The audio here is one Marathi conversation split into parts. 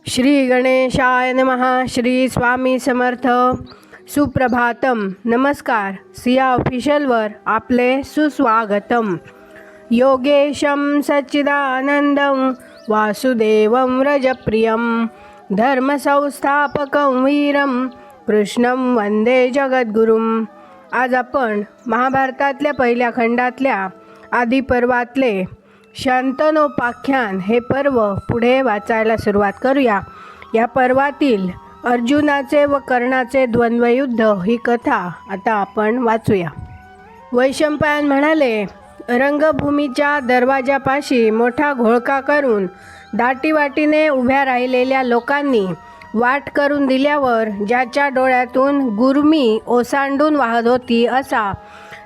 श्री गणेशाय नमः. श्री स्वामी समर्थ. सुप्रभातम. नमस्कार. सिया ऑफिशियलवर आपले सुस्वागतम. योगेशं सच्चिदानंदं वासुदेवं रजप्रियं धर्मसंस्थापकं वीरं कृष्णं वंदे जगद्गुरुं. आज आपण महाभारतातल्या पहिल्या खंडातल्या आदिपर्वातले शांतनोपाख्यान हे पर्व पुढे वाचायला सुरुवात करूया. या पर्वातील अर्जुनाचे व कर्णाचे द्वंद्वयुद्ध ही कथा आता आपण वाचूया. वैशंपायन म्हणाले, रंगभूमीच्या दरवाजापाशी मोठा घोळका करून दाटीवाटीने उभ्या राहिलेल्या लोकांनी वाट करून दिल्यावर ज्याच्या डोळ्यातून गुरमी ओसांडून वाहत होती असा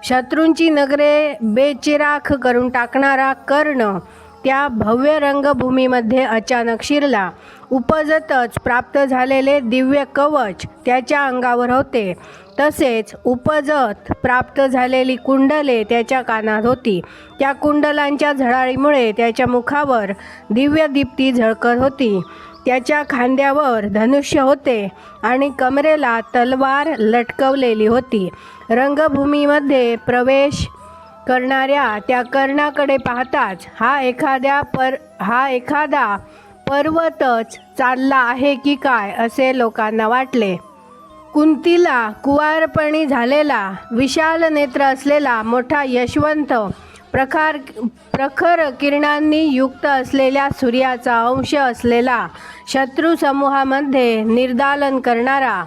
शत्रूंची नगरे बेचिराख करून टाकणारा कर्ण त्या भव्य रंगभूमीमध्ये अचानक शिरला. उपजतच प्राप्त झालेले दिव्य कवच त्याच्या अंगावर होते. तसेच उपजत प्राप्त झालेली कुंडले त्याच्या कानात होती. त्या कुंडलांच्या झळाळीमुळे त्याच्या मुखावर दिव्य दीप्ती झळकत होती. त्याच्या खांद्यावर धनुष्य होते आणि कमरेला तलवार लटकवलेली होती. रंगभूमीमध्ये प्रवेश करणाऱ्या त्या कर्णाकडे पाहताच हा एखादा पर्वतच चालला आहे की काय असे लोकांना वाटले. कुंतीला कुवारपणी झालेला, विशाल नेत्र असलेला मोठा यशवंत, प्रखर किरणांनी युक्त असलेल्या सूर्याचा अंश असलेला, शत्रू समूहामध्ये निर्दालन करणारा,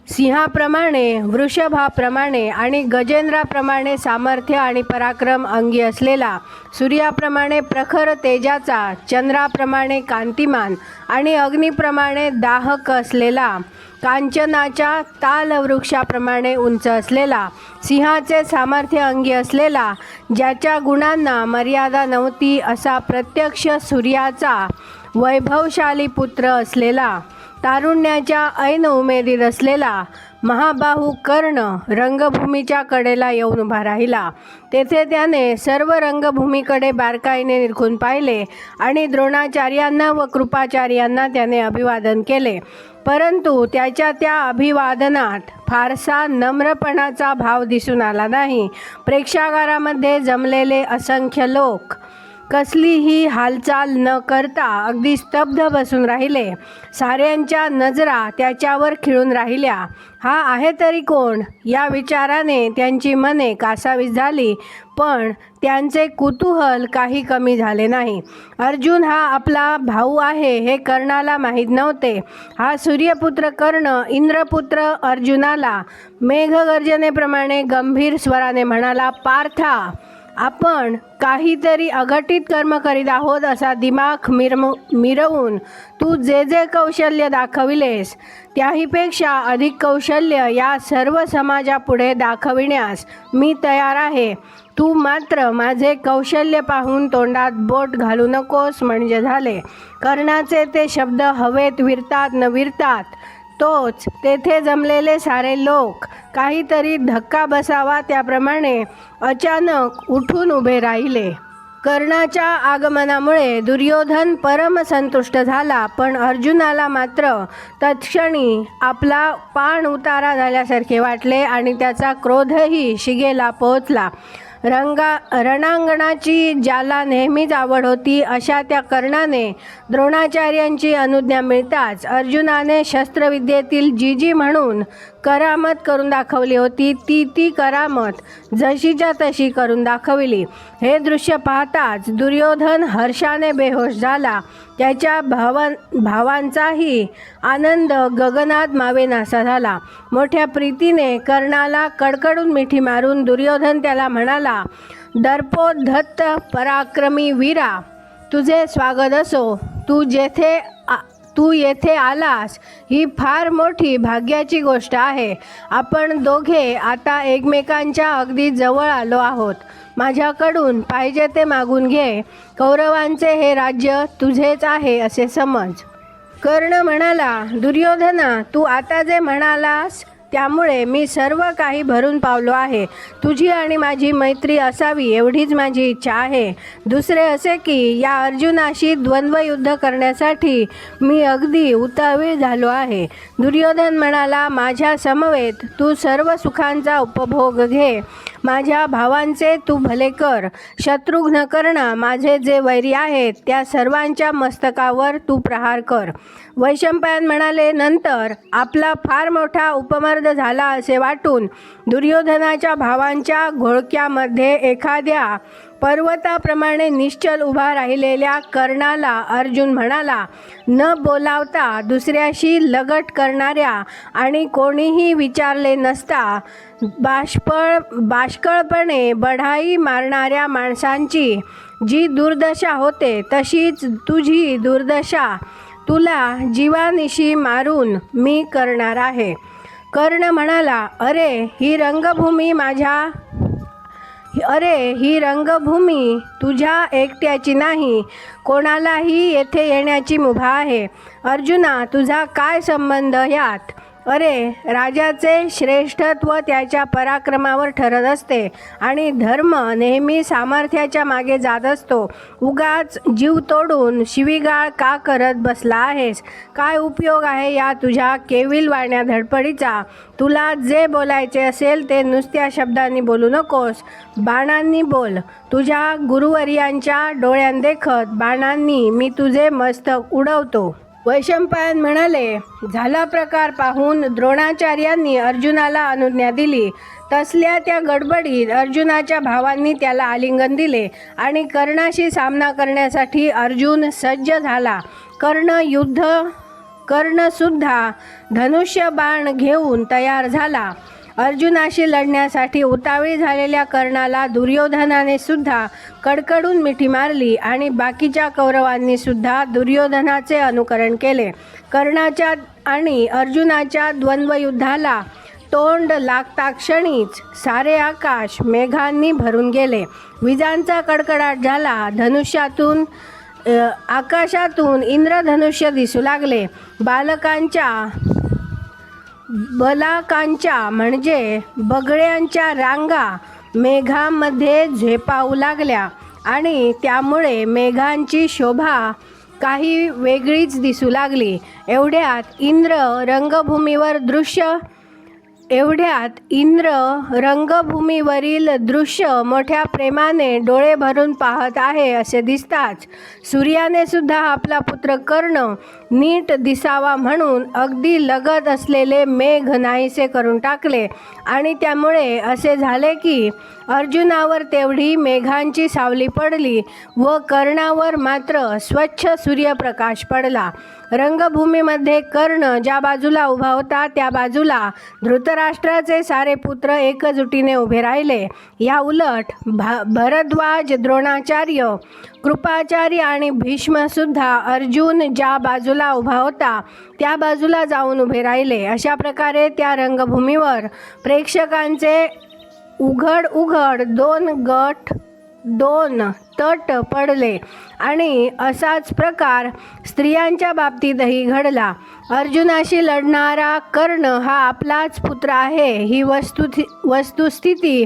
सिंहाप्रमाणे, वृषभाप्रमाणे आणि गजेंद्राप्रमाणे सामर्थ्य आणि पराक्रम अंगी असलेला, सूर्याप्रमाणे प्रखर तेजाचा, चंद्राप्रमाणे कांतिमान आणि अग्निप्रमाणे दाहक असलेला, कांचनाच्या तालवृक्षाप्रमाणे उंच असलेला, सिंहाचे सामर्थ्य अंगी असलेला, ज्याच्या गुणांना मर्यादा नव्हती असा प्रत्यक्ष सूर्याचा वैभवशाली पुत्र असलेला, तारुण्याच्या ऐन उमेदीत असलेला महाबाहू कर्ण रंगभूमीच्या कडेला येऊन उभा राहिला. तेथे त्याने सर्व रंगभूमीकडे बारकाईने निरखून पाहिले आणि द्रोणाचार्यांना व कृपाचार्यांना त्याने अभिवादन केले. परंतु त्याच्या त्या अभिवादनात फारसा नम्रपणाचा भाव दिसून आला नाही. प्रेक्षागारामध्ये जमलेले असंख्य लोक कसलीही हालचाल न करता अगदी स्तब्ध बसून राहिले. साऱ्यांच्या नजरा त्याच्यावर खिळून राहिल्या. हा आहे तरी कोण या विचाराने त्यांची मने कासावीस झाली, पण त्यांचे कुतूहल काही कमी झाले नाही. अर्जुन हा आपला भाऊ आहे हे कर्णाला माहीत नव्हते. हा सूर्यपुत्र कर्ण इंद्रपुत्र अर्जुनाला मेघगर्जनेप्रमाणे गंभीर स्वराने म्हणाला, पार्था, आपण काहीतरी अघटित कर्म करीत आहोत असा दिमाग मिरवून तू जे जे कौशल्य दाखविलेस त्याहीपेक्षा अधिक कौशल्य या सर्व समाजापुढे दाखविण्यास मी तयार आहे. तू मात्र माझे कौशल्य पाहून तोंडात बोट घालू नकोस म्हणजे झाले. कर्णाचे ते शब्द हवेत विरतात न विरतात तोच तेथे जमलेले सारे लोक काहीतरी धक्का बसावा त्याप्रमाणे अचानक उठून उभे राहिले. कर्णाच्या आगमनामुळे दुर्योधन परम संतुष्ट झाला, पण अर्जुनाला मात्र तत्क्षणी आपला पाण उतारा झाल्यासारखे वाटले आणि त्याचा क्रोधही शिगेला पोहोचला. रणांगणाची ज्याला नेहमीच आवड होती अशा त्या कर्णाने द्रोणाचार्यांची अनुज्ञा मिळताच अर्जुनाने शस्त्रविद्येतील जी म्हणून करामत करून दाखवली होती ती करामत जशीच्या तशी करून दाखविली. हे दृश्य पाहताच दुर्योधन हर्षाने बेहोश झाला. त्याच्या भावांचाही आनंद गगनात मावेनासा झाला. मोठ्या प्रीतीने कर्णाला कडकडून मिठी मारून दुर्योधन त्याला म्हणाला, दर्पोद्धत पराक्रमी वीरा, तुझे स्वागत असो. तू येथे आलास ही फार मोठी भाग्याची गोष्ट आहे. आपण दोघे आता एकमेकांच्या अगदी जवळ आलो आहोत. माझ्याकडून पाहिजे ते मागून घे. कौरवांचे हे राज्य तुझेच आहे असे समज. कर्ण म्हणाला, दुर्योधना, तू आता जे म्हणालास त्यामुळे मी सर्व काही भरून पावलो आहे. तुझी आणि माझी मैत्री असावी एवढीच माझी इच्छा आहे. दुसरे असे की या अर्जुनाशी द्वंद्वयुद्ध करण्यासाठी मी अगदी उतावीळ झालो आहे. दुर्योधन म्हणाला, माझ्या समवेत तू सर्व सुखांचा उपभोग घे. माझ्या भावांचे तू भले कर. शत्रुघ्न कर्ण माझे जे वैरी आहेत त्या सर्वांच्या मस्तकावर तू प्रहार कर. वैशंपायन म्हणाले, नंतर आपला फार मोठा उपमर्द झाला असे वाटून दुर्योधनाच्या भावांच्या घोळक्यामध्ये एखाद्या पर्वताप्रमाणे निश्चल उभा राहिलेल्या कर्णाला अर्जुन म्हणाला, न बोलावता दुसऱ्याशी लगट करणाऱ्या आणि कोणीही विचारले नसता बाष्कळपणे बढाई मारणाऱ्या माणसांची जी दुर्दशा होते तशीच तुझी दुर्दशा तुला जीवानिशी मारून मी करणार आहे. कर्ण म्हणाला, अरे ही रंगभूमी तुझ्या एकट्याची नाही, कोणालाही येथे येण्याची मुभा आहे. अर्जुना, तुझा काय संबंध यात? अरे, राजाचे श्रेष्ठत्व त्याच्या पराक्रमावर ठरत असते आणि धर्म नेहमी सामर्थ्याच्या मागे जात असतो. उगाच जीव तोडून शिवीगाळ का करत बसला आहेस? काय उपयोग आहे या तुझ्या केविलवाण्या धडपडीचा? तुला जे बोलायचे असेल ते नुसत्या शब्दांनी बोलू नकोस, बाणांनी बोल. तुझ्या गुरुवर्यांच्या डोळ्यांदेखत बाणांनी मी तुझे मस्तक उडवतो. वैशंपायन म्हणाले, झाला प्रकार पाहून द्रोणाचार्यांनी अर्जुनाला अनुज्ञा दिली. तसल्या त्या गडबडीत अर्जुनाच्या भावांनी त्याला आलिंगन दिले आणि कर्णाशी सामना करण्यासाठी अर्जुन सज्ज झाला. कर्णसुद्धा धनुष्य बाण घेऊन तयार झाला. अर्जुनाशी लढण्यासाठी उतावीळ झालेल्या कर्णाला दुर्योधनाने सुद्धा कडकडून मिठी मारली आणि बाकीच्या कौरवांनी सुद्धा दुर्योधनाचे अनुकरण केले. कर्णाच्या आणि अर्जुनाच्या द्वंद्वयुद्धाला तोंड लागता क्षणीच सारे आकाश मेघांनी भरून गेले. विजांचा कडकडाट झाला. आकाशातून इंद्रधनुष्य दिसू लागले. बलाकांच्या म्हणजे बगळ्यांच्या रांगा मेघांमध्ये झेपावू लागल्या आणि त्यामुळे मेघांची शोभा काही वेगळीच दिसू लागली. एवढ्यात इंद्र रंगभूमीवरील दृश्य मोठ्या प्रेमाने डोळे भरून पाहत आहे असे दिसताच सूर्याने सुद्धा आपला पुत्र कर्ण नीट दिसावा म्हणून अगदी लगत असलेले मेघ नाहीसे करून टाकले आणि त्यामुळे असे झाले की अर्जुनावर तेवढी मेघांची सावली पडली व कर्णावर मात्र स्वच्छ सूर्यप्रकाश पडला. रंगभूमीमध्ये कर्ण ज्या बाजूला उभा होता त्या बाजूला धृतराष्ट्राचे सारे पुत्र एकजुटीने उभे राहिले. या उलट भरद्वाज, द्रोणाचार्य, कृपाचार्य आणि भीष्मसुद्धा अर्जुन ज्या बाजूला उभा होता त्या बाजूला जाऊन उभे राहिले. अशा प्रकारे त्या रंगभूमीवर प्रेक्षकांचे उघड दोन तट पडले आणि असाच प्रकार स्त्रियांच्या बाबतीतही घडला. अर्जुनाशी लढणारा कर्ण हा आपलाच पुत्र आहे ही वस्तुस्थिती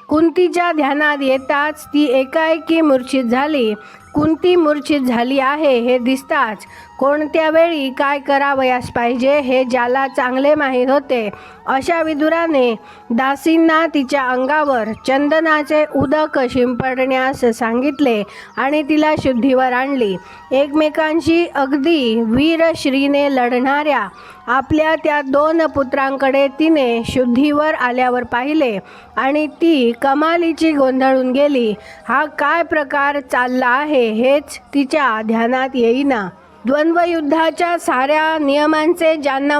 कुंतीच्या ध्यानात येताच ती एकाएकी मूर्छित झाली. कुंती मूर्छित झाली आहे हे दिसताच कोणत्या वेळी काय करावयास पाहिजे हे ज्याला चांगले माहीत होते अशा विदुराने दासींना तिच्या अंगावर चंदनाचे उदक शिंपडण्यास सांगितले आणि तिला शुद्धीवर आणली. एकमेकांशी अगदी वीरश्रीने लढणाऱ्या आपल्या त्या 2 पुत्रांकडे तिने शुद्धीवर आल्यावर पाहिले आणि ती कमालीची गोंधळून गेली. हा काय प्रकार चालला आहे हेच तिच्या ध्यानात येईना. द्वंद्वयुद्धाच्या साऱ्या नियमांचे ज्यांना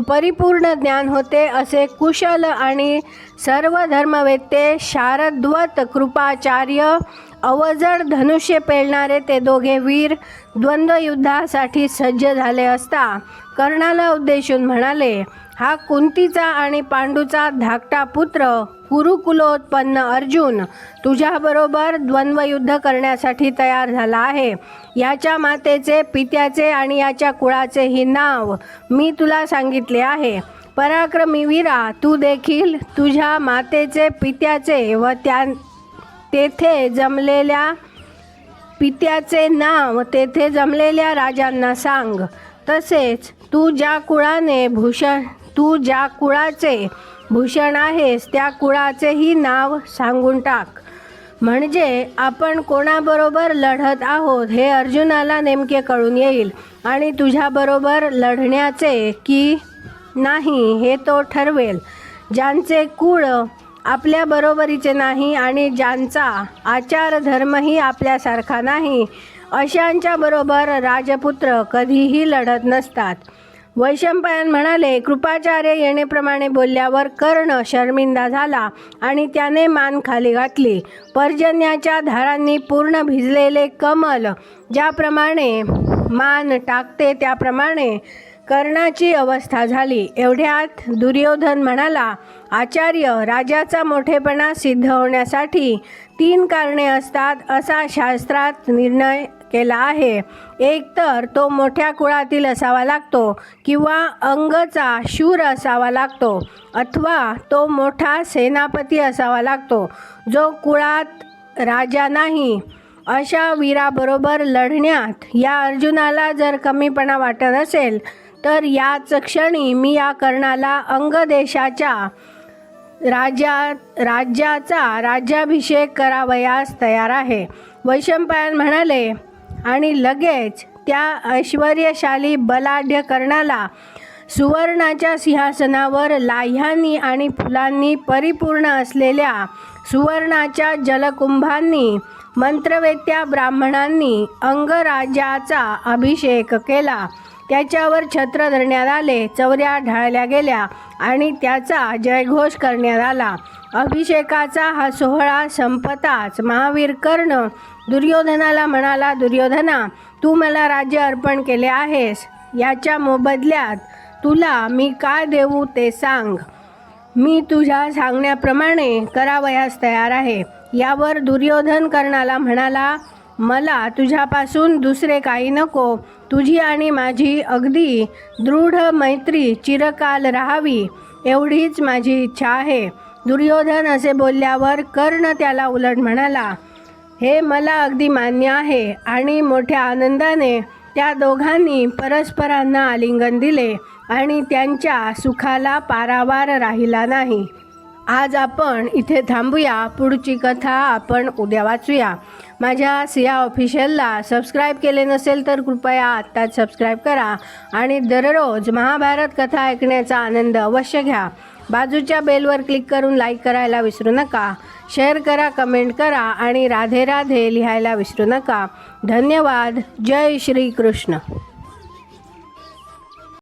परिपूर्ण ज्ञान होते असे कुशल आणि सर्व धर्मवेत्ते शारद्वत कृपाचार्य, अवजड धनुष्य पेलणारे ते दोघे वीर द्वंद्वयुद्धासाठी सज्ज झाले असता कर्णाला उद्देशून म्हणाले, हा कुंतीचा आणि पांडूचा धाकटा पुत्र कुरुकुलोत्पन्न अर्जुन तुझ्याबरोबर द्वंद्वयुद्ध करण्यासाठी तयार झाला आहे. याच्या मातेचे, पित्याचे आणि याच्या कुळाचेही नाव मी तुला सांगितले आहे. पराक्रमी वीरा, तू देखील तुझ्या मातेचे, पित्याचे व तेथे जमलेल्या पित्याचे नाव तेथे जमलेल्या राजांना सांग. तसेच तू ज्या कुळाचे भूषण आहेस त्या कुळाचेही नाव सांगून टाक. म्हणजे आपण कोणाबरोबर लढत आहोत हे अर्जुनाला नेमके कळून येईल आणि तुझ्याबरोबर लढण्याचे की नाही हे तो ठरवेल. ज्यांचे कुळ आपल्या बरोबरीचे नाही आणि ज्यांचा आचार धर्मही आपल्यासारखा नाही अशांच्या बरोबर राजपुत्र कधीही लढत नसतात. वैशंपायन म्हणाले, कृपाचार्य येणेप्रमाणे बोलल्यावर कर्ण शर्मिंदा झाला आणि त्याने मान खाली घातली. पर्जन्याच्या धारांनी पूर्ण भिजलेले कमल ज्याप्रमाणे मान टाकते त्याप्रमाणे कर्णाची अवस्था झाली. एवढ्यात दुर्योधन म्हणाला, आचार्य, राजाचा मोठेपणा सिद्ध होण्यासाठी 3 कारणे असतात असा शास्त्रात निर्णय केला आहे. एक तर तो मोठ्या कुळातील असावा लागतो किंवा अंगचा शूर असावा लागतो अथवा तो मोठा सेनापती असावा लागतो. जो कुळात राजा नाही अशा वीराबरोबर लढण्यात या अर्जुनाला जर कमीपणा वाटत असेल तर याच क्षणी मी या कर्णाला अंगदेशाच्या राज्याचा राज्याभिषेक करावयास तयार आहे. वैशंपायन म्हणाले आणि लगेच त्या ऐश्वर्यशाली बलाढ्य कर्णाला सुवर्णाच्या सिंहासनावर लाह्यांनी आणि फुलांनी परिपूर्ण असलेल्या सुवर्णाच्या जलकुंभांनी मंत्रवेत्या ब्राह्मणांनी अंगराजाचा अभिषेक केला. त्याच्यावर छत्र धरण्यात आले, चवऱ्या ढाळल्या गेल्या आणि त्याचा जयघोष करण्यात आला. अभिषेकाचा हा सोहळा संपताच महावीर कर्ण दुर्योधनाला म्हणाला, दुर्योधना, तू मला राज्य अर्पण केले आहेस, याच्या मोबदल्यात तुला मी काय देऊ ते सांग. मी तुझ्या सांगण्याप्रमाणे करावयास तयार आहे. यावर दुर्योधन कर्णाला म्हणाला, मला तुझ्यापासून दुसरे काही नको. तुझी आणि माझी अगदी दृढ मैत्री चिरकाल राहावी एवढीच माझी इच्छा आहे. दुर्योधन असे बोलल्यावर कर्ण त्याला उलट म्हणाला, हे मला अगदी मान्य आहे. आणि मोठ्या आनंदाने त्या दोघांनी परस्परांना आलिंगन दिले आणि त्यांच्या सुखाला पारावार राहिला नाही. आज आपण इथे थांबूया. पुढची कथा आपण उद्या वाचूया. माझ्या सिया ऑफिशियलला सबस्क्राईब केले नसेल तर कृपया आत्ताच सबस्क्राईब करा आणि दररोज महाभारत कथा ऐकण्याचा आनंद अवश्य घ्या. बाजूच्या बेलवर क्लिक करून लाईक करायला विसरू नका. शेअर करा, कमेंट करा आणि राधे राधे लिहायला विसरू नका. धन्यवाद. जय श्री कृष्ण.